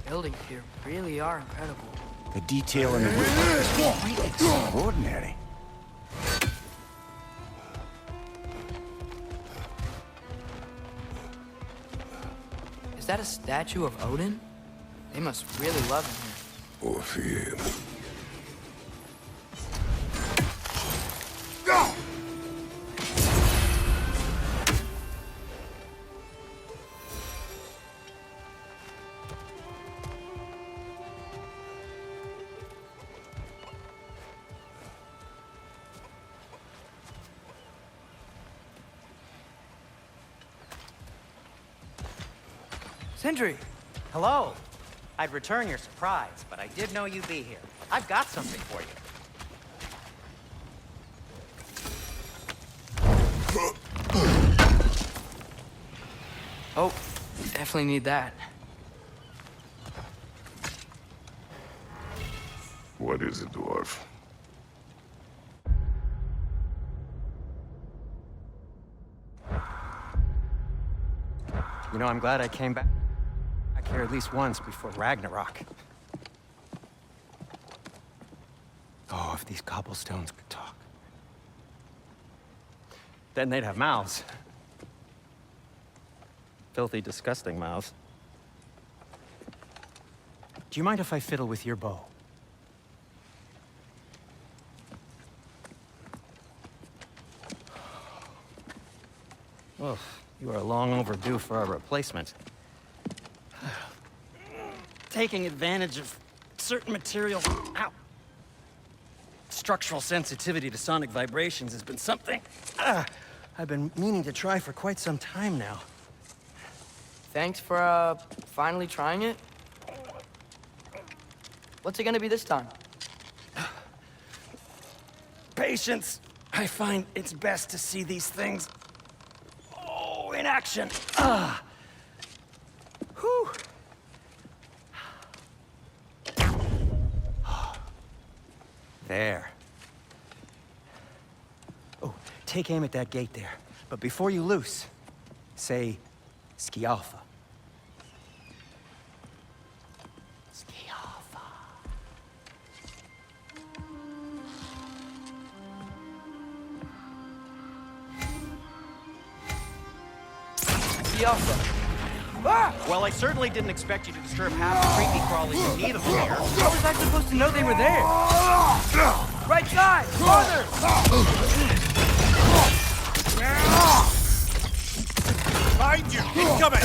buildings here really are incredible. The detail in the woodwork is quite extraordinary. Is that a statue of Odin? They must really love him here. Or fear him. Sindri! Hello. I'd return your surprise, but I did know you'd be here. I've got something for you. Oh, definitely need that. What is it, dwarf? You know, I'm glad I came back here at least once before Ragnarok. Oh, if these cobblestones could talk. Then they'd have mouths. Filthy, disgusting mouths. Do you mind if I fiddle with your bow? Well, you are long overdue for a replacement. Taking advantage of certain materials. Ow. Structural sensitivity to sonic vibrations has been something I've been meaning to try for quite some time now. Thanks for, finally trying it. What's it gonna be this time? Patience. I find it's best to see these things, in action. Whew. There. Oh, take aim at that gate there. But before you loose, say, Skialfa. Skialfa. Skialfa. Well, I certainly didn't expect you to disturb half the creepy crawlies who need them here. How was I supposed to know they were there? Right side! Farther! Behind you! Incoming!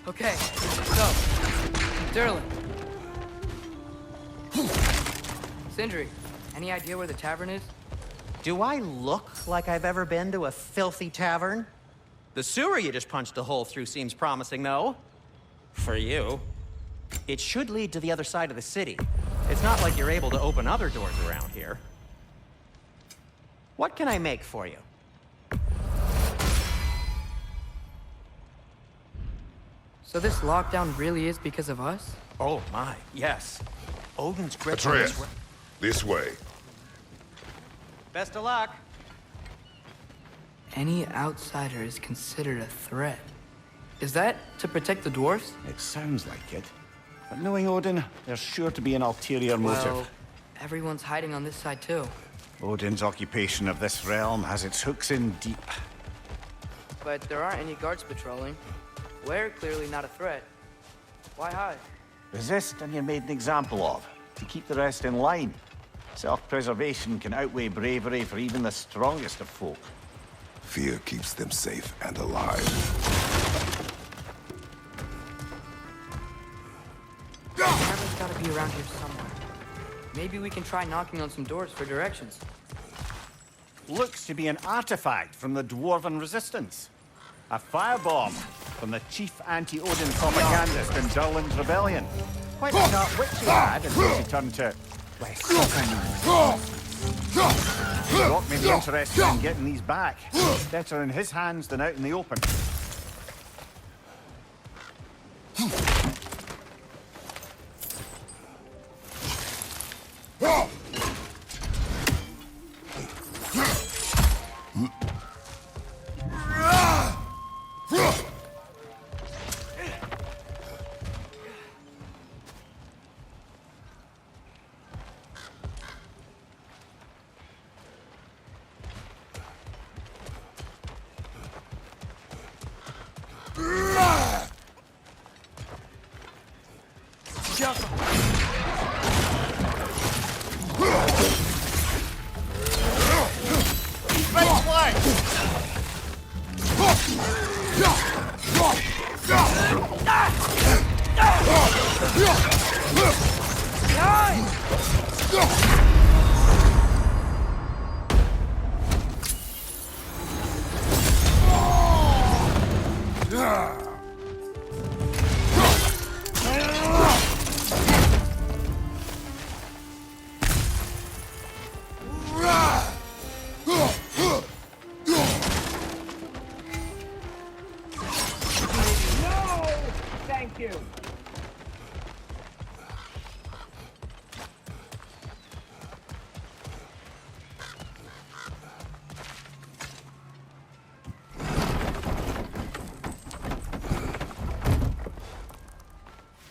Okay, so, Durlin. Sindri, any idea where the tavern is? Do I look like I've ever been to a filthy tavern? The sewer you just punched a hole through seems promising, though. For you. It should lead to the other side of the city. It's not like you're able to open other doors around here. What can I make for you? So this lockdown really is because of us? Oh my, yes. Odin's grip on Atreus, this this way. Best of luck. Any outsider is considered a threat. Is that to protect the dwarves? It sounds like it. But knowing Odin, there's sure to be an ulterior motive. Well, everyone's hiding on this side too. Odin's occupation of this realm has its hooks in deep. But there aren't any guards patrolling. We're clearly not a threat. Why hide? Resist and you're made an example of, to keep the rest in line. Self-preservation can outweigh bravery for even the strongest of folk. Fear keeps them safe and alive. Tavern's gotta be around here somewhere. Maybe we can try knocking on some doors for directions. Looks to be an artifact from the Dwarven Resistance. A firebomb from the chief anti-Odin propagandist in Durlinden's rebellion. Quite a sharp wit she had until she turned to... Rock may be interested in getting these back. Better in his hands than out in the open.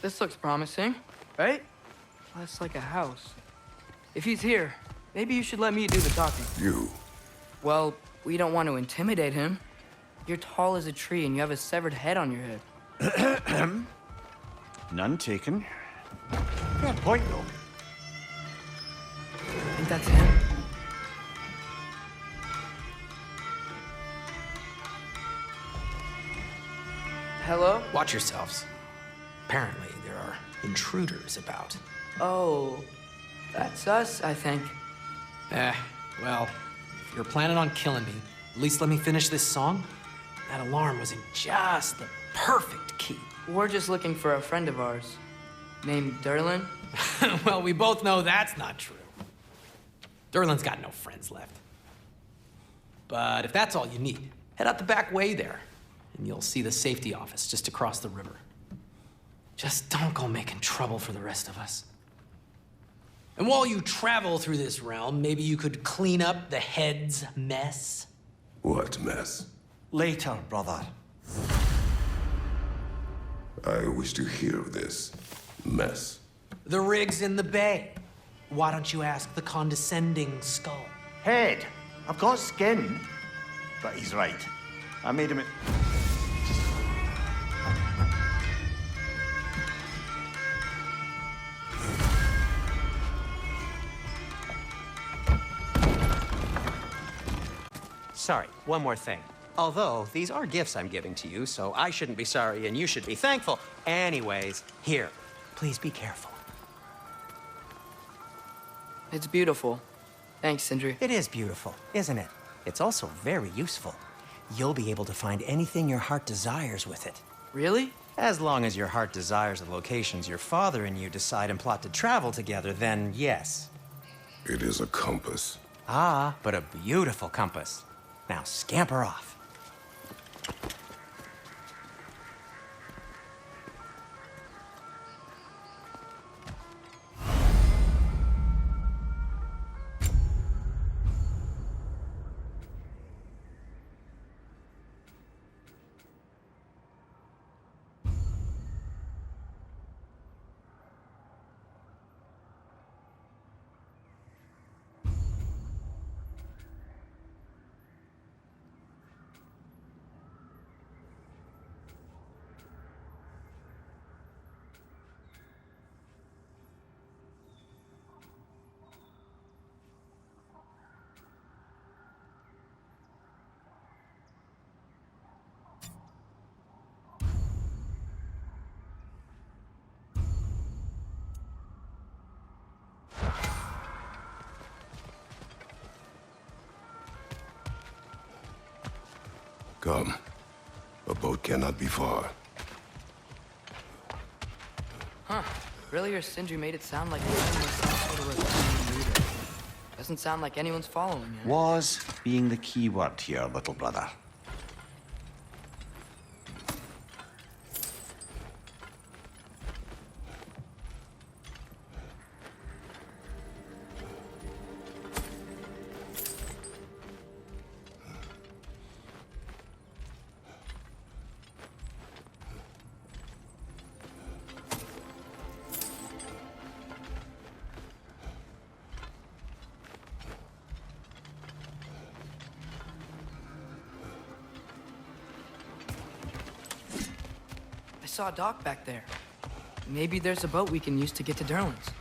This looks promising, right? Less like a house. If he's here, maybe you should let me do the talking. You. Well, we don't want to intimidate him. You're tall as a tree and you have a severed head on your head. None taken. Fair point, though. Think that's him? Hello? Watch yourselves. Apparently, there are intruders about. Oh, that's us, I think. Well, if you're planning on killing me, at least let me finish this song. That alarm was in just the perfect key. We're just looking for a friend of ours named Durlin. Well, we both know that's not true. Durlin's got no friends left. But if that's all you need, head out the back way there, and you'll see the safety office just across the river. Just don't go making trouble for the rest of us. And while you travel through this realm, maybe you could clean up the head's mess. What mess? Later, brother. I wish to hear of this mess. The rig's in the bay. Why don't you ask the condescending skull? Head. I've got skin. But he's right. I made him... Sorry, one more thing. Although, these are gifts I'm giving to you, so I shouldn't be sorry and you should be thankful. Anyways, here, please be careful. It's beautiful. Thanks, Sindri. It is beautiful, isn't it? It's also very useful. You'll be able to find anything your heart desires with it. Really? As long as your heart desires the locations your father and you decide and plot to travel together, then yes. It is a compass. Ah, but a beautiful compass. Now scamper off. Come. A boat cannot be far. Huh. Earlier, Sindri made it sound like Durlin was some sort of rebellion leader. Doesn't sound like anyone's following him. Was being the key word here, little brother. saw a dock back there. Maybe there's a boat we can use to get to Durlin's.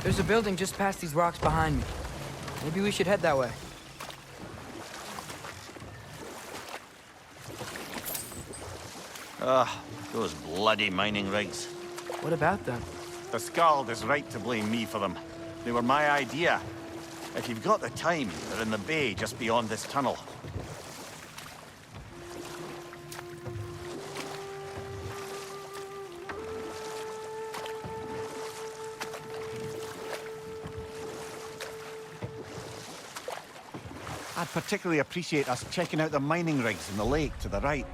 There's a building just past these rocks behind me. Maybe we should head that way. Ah, those bloody mining rigs. What about them? The Skald is right to blame me for them. They were my idea. If you've got the time, they're in the bay just beyond this tunnel. I'd particularly appreciate us checking out the mining rigs in the lake to the right.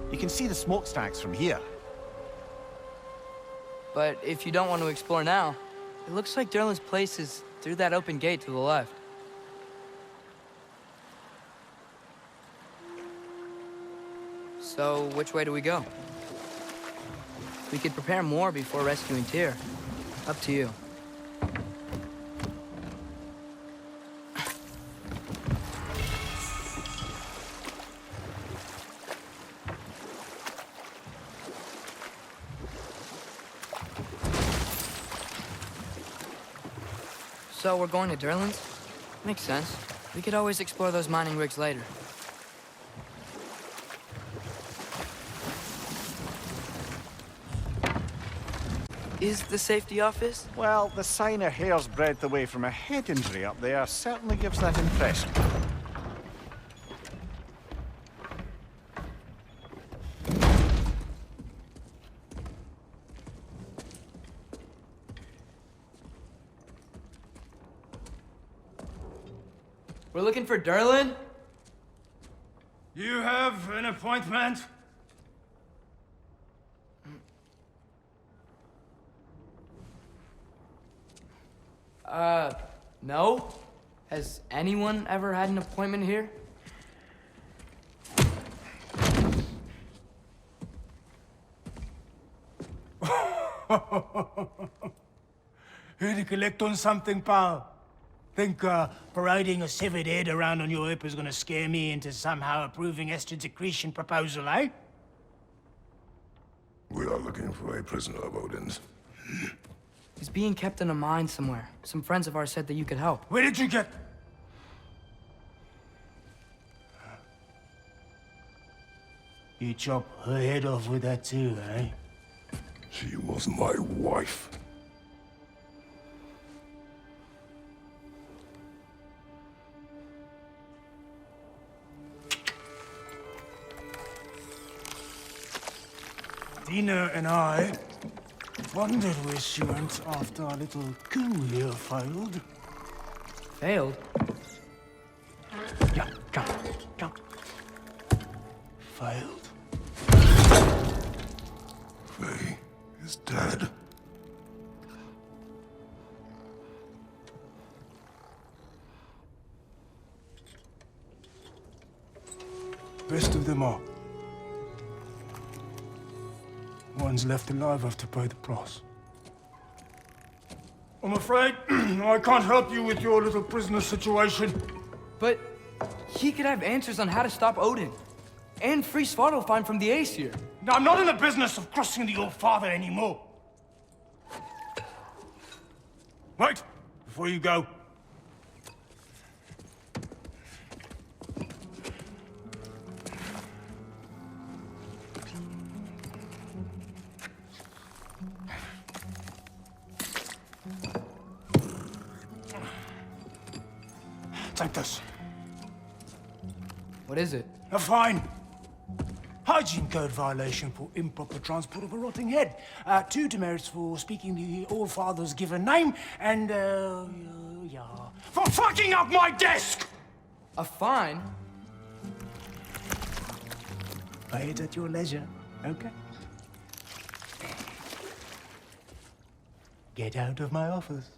You can see the smokestacks from here. But if you don't want to explore now, it looks like Durlin's place is through that open gate to the left. So, which way do we go? We could prepare more before rescuing Tyr. Up to you. So we're going to Durlin's? Makes sense. We could always explore those mining rigs later. Is the safety office? Well, the sign a hair's breadth away from a head injury up there certainly gives that impression. We're looking for Durlin? You have an appointment? No. Has anyone ever had an appointment here? Here to collect on something, pal? Think parading a severed head around on your hip is gonna scare me into somehow approving Esther's accretion proposal, eh? We are looking for a prisoner of Odin's. He's being kept in a mine somewhere. Some friends of ours said that you could help. Where did you get... You chop her head off with that too, eh? She was my wife. Dina and I wondered where she went after our little coup here failed. Failed? Yeah, come. Failed. Faye is dead. Best of them all. Ones left alive have to pay the price. I'm afraid I can't help you with your little prisoner situation. But he could have answers on how to stop Odin. And free Svartalfheim from the Aesir. Now, I'm not in the business of crossing the old father anymore. Right, before you go. Sanctus. What is it? A fine. Hygiene code violation for improper transport of a rotting head. 2 demerits for speaking the All-Father's given name, and, for fucking up my desk! A fine? Pay it at your leisure, okay? Get out of my office.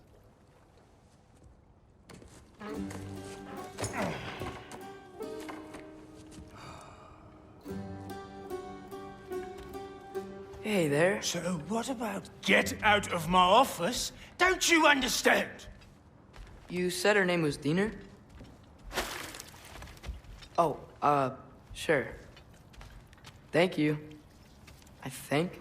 Hey there. So what about get out of my office? Don't you understand? You said her name was Diener? Oh, sure. Thank you. I think.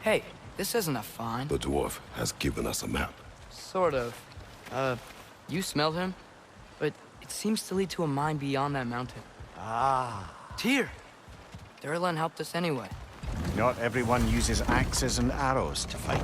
Hey, this isn't a fine. The dwarf has given us a map. Sort of. You smelled him? But it seems to lead to a mine beyond that mountain. Ah. Tyr! Durlin helped us anyway. Not everyone uses axes and arrows to fight.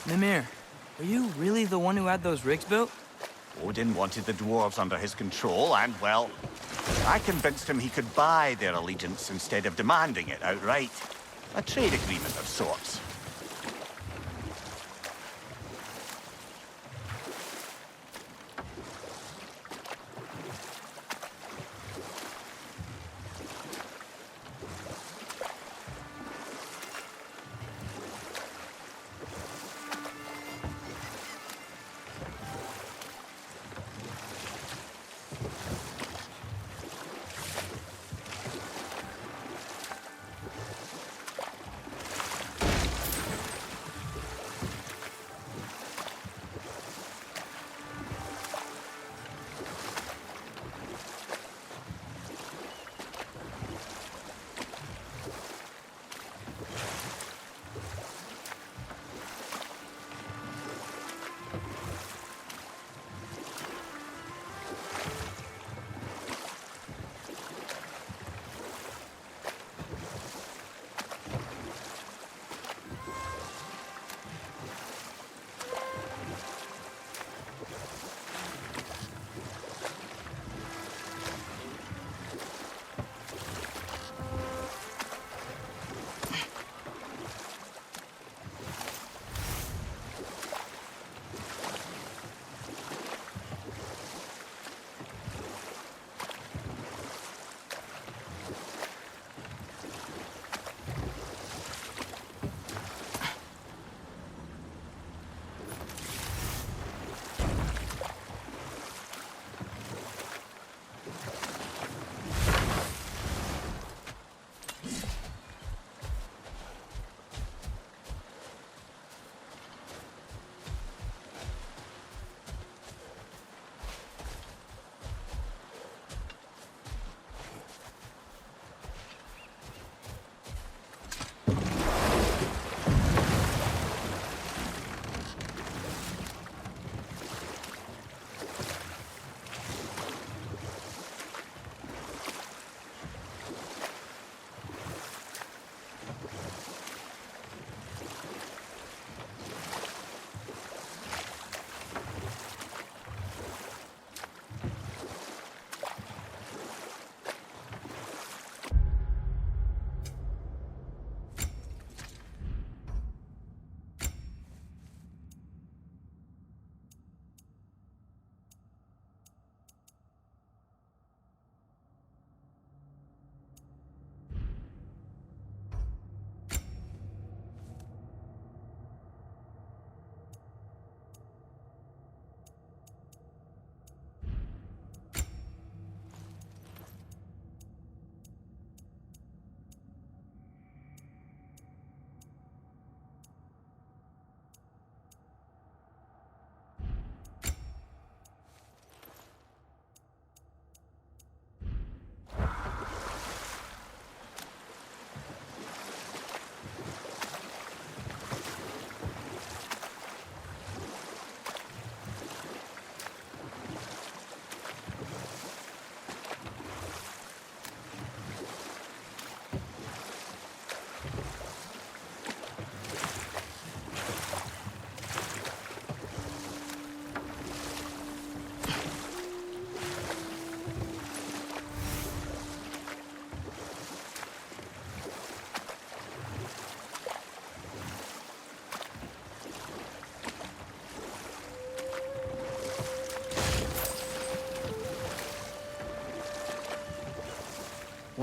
Mimir, are you really the one who had those rigs built? Odin wanted the dwarves under his control, and, well, I convinced him he could buy their allegiance instead of demanding it outright. A trade agreement of sorts.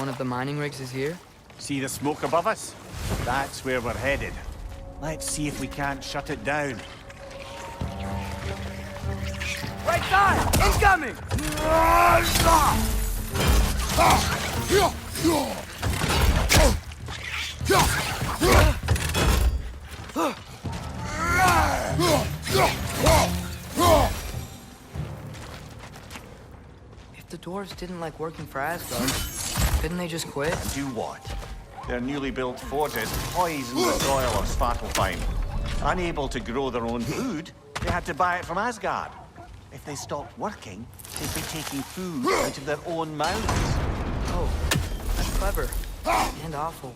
one of the mining rigs is here? See the smoke above us? That's where we're headed. Let's see if we can't shut it down. Right side! Incoming! If the dwarves didn't like working for Asgard, couldn't they just quit? And do what? Their newly built forges poison the soil of Svartalfheim. Unable to grow their own food, they had to buy it from Asgard. If they stopped working, they'd be taking food out of their own mouths. Oh, that's clever. And awful.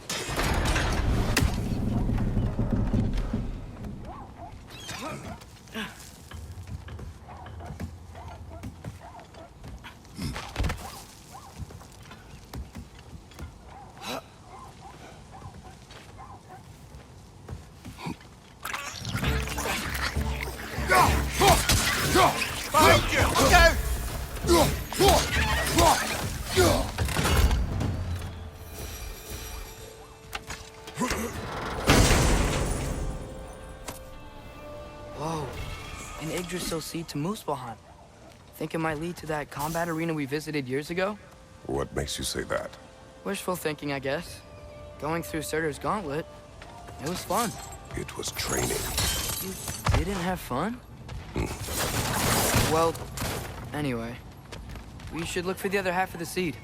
Whoa, an Yggdrasil seed to Muspelheim. Think it might lead to that combat arena we visited years ago? What makes you say that? Wishful thinking, I guess. Going through Surtur's gauntlet, it was fun. It was training. You didn't have fun? Well, anyway, we should look for the other half of the seed.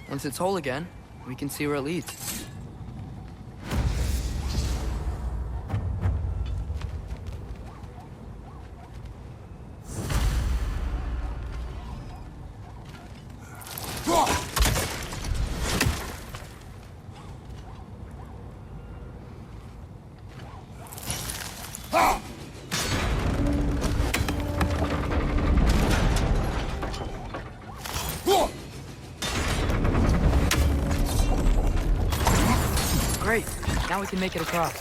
Once it's whole again, we can see where it leads. Great, now we can make it across.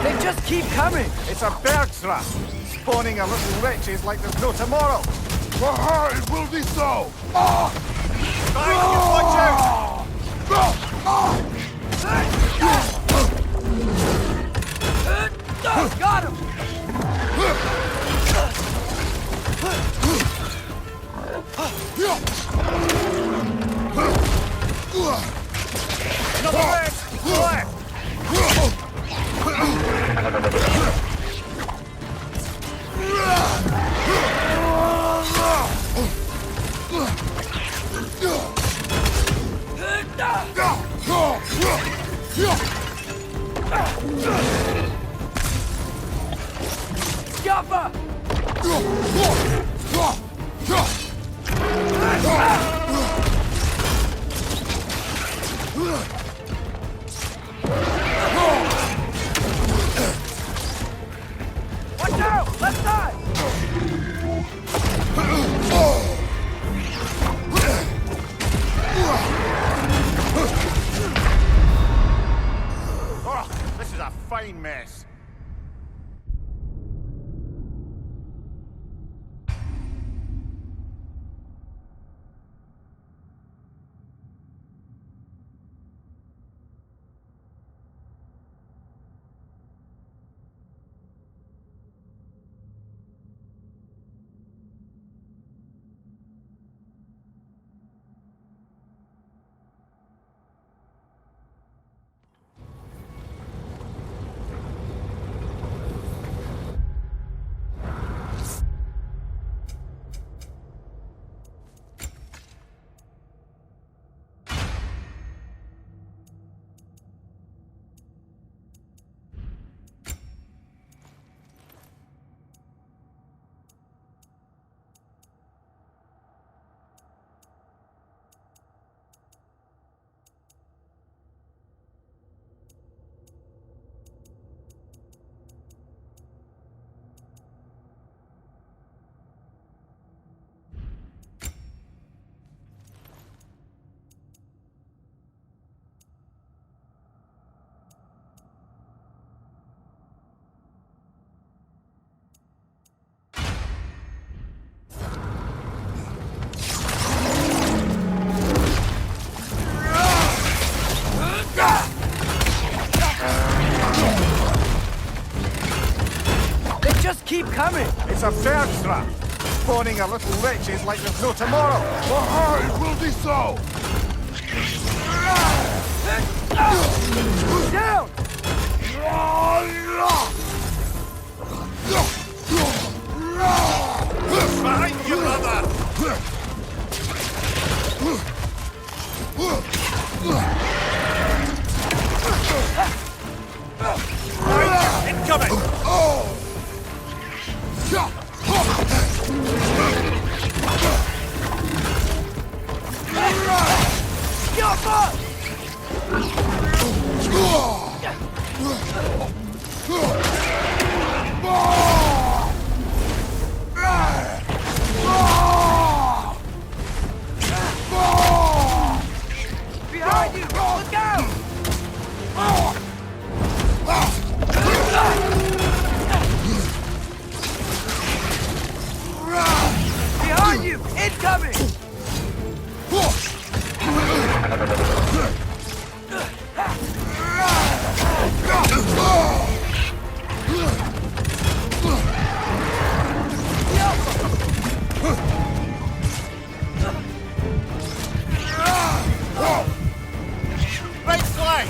They just keep coming! It's a bergthra, spawning a little witches like there's no tomorrow. It will be so! Watch out! Got him! Another red! Left! Scupper! Watch out! Left side! Oh, this is a fine mess. Incoming! It's a bird trap. Spawning a little witches like there's no tomorrow. It will be so! Down! Behind you, brother! Incoming! Behind you! Look out! Behind you! Incoming! Right flank!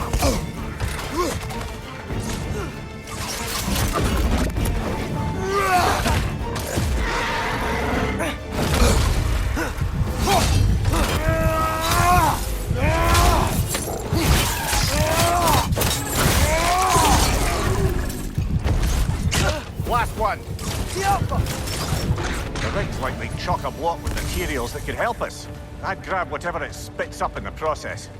Last one. The rig's likely chock-a-block with materials that could help us. I'd grab whatever it spits up in the process.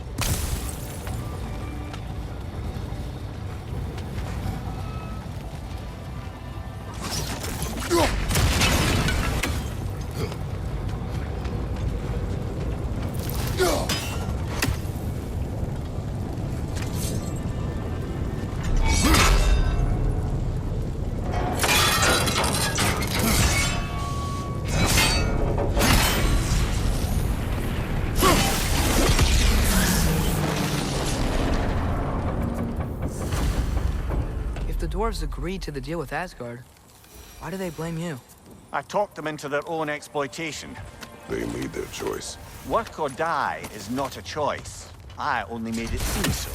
If the dwarves agreed to the deal with Asgard, why do they blame you? I talked them into their own exploitation. They made their choice. Work or die is not a choice. I only made it seem so.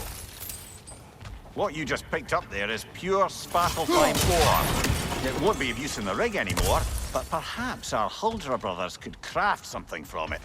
What you just picked up there is pure Sparkle-Fine ore. It won't be of use in the rig anymore, but perhaps our Huldra brothers could craft something from it.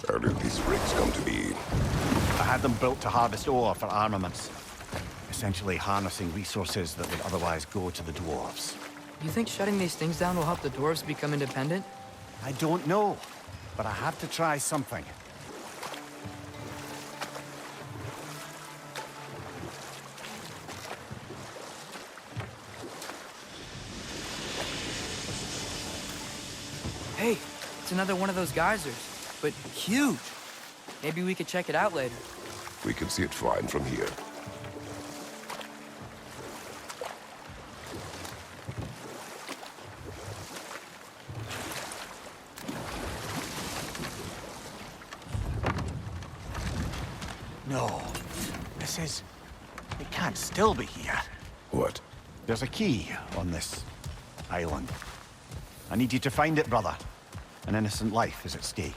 How did these rigs come to be? I had them built to harvest ore for armaments. Essentially harnessing resources that would otherwise go to the dwarves. You think shutting these things down will help the dwarves become independent? I don't know, but I have to try something. Hey, it's another one of those geysers, but huge. Maybe we could check it out later. We can see it fine from here. No. This is... It can't still be here. What? There's a key on this island. I need you to find it, brother. An innocent life is at stake.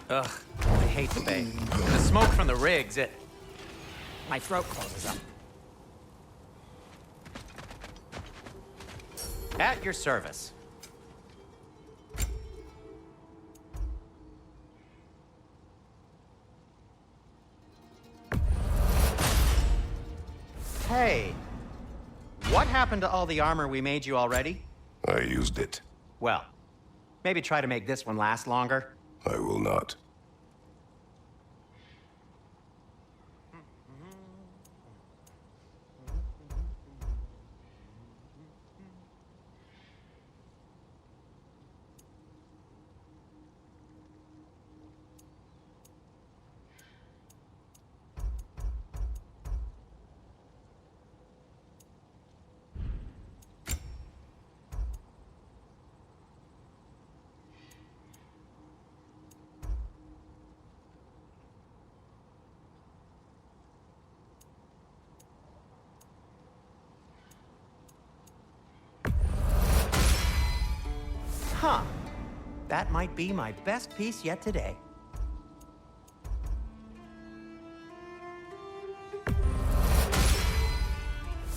Ugh, I hate the bay. And the smoke from the rigs, my throat closes up. At your service. Hey, what happened to all the armor we made you already? I used it. Well, maybe try to make this one last longer. I will not. Huh. That might be my best piece yet today.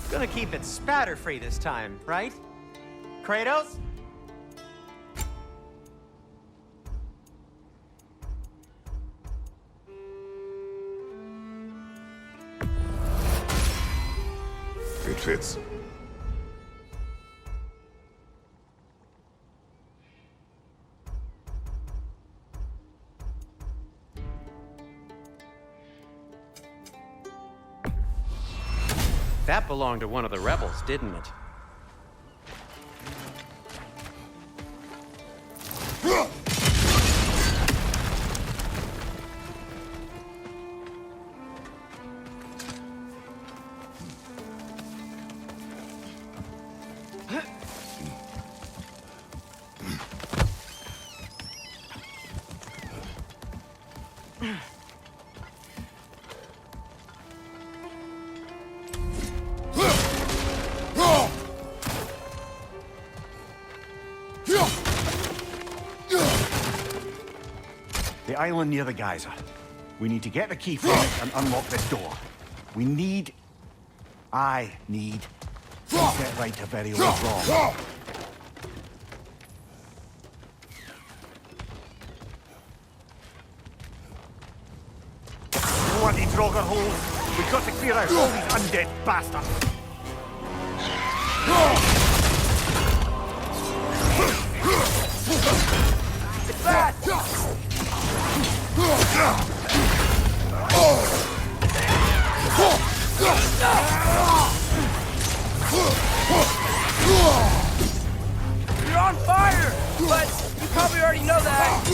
Gonna keep it spatter-free this time, right? Kratos? It fits. That belonged to one of the rebels, didn't it? The island near the geyser. We need to get the key from it and unlock this door. I need to set right a very old wrong. Bloody Draugr holes! We've got to clear out all these undead bastards! It's bad! You're on fire! But you probably already know that.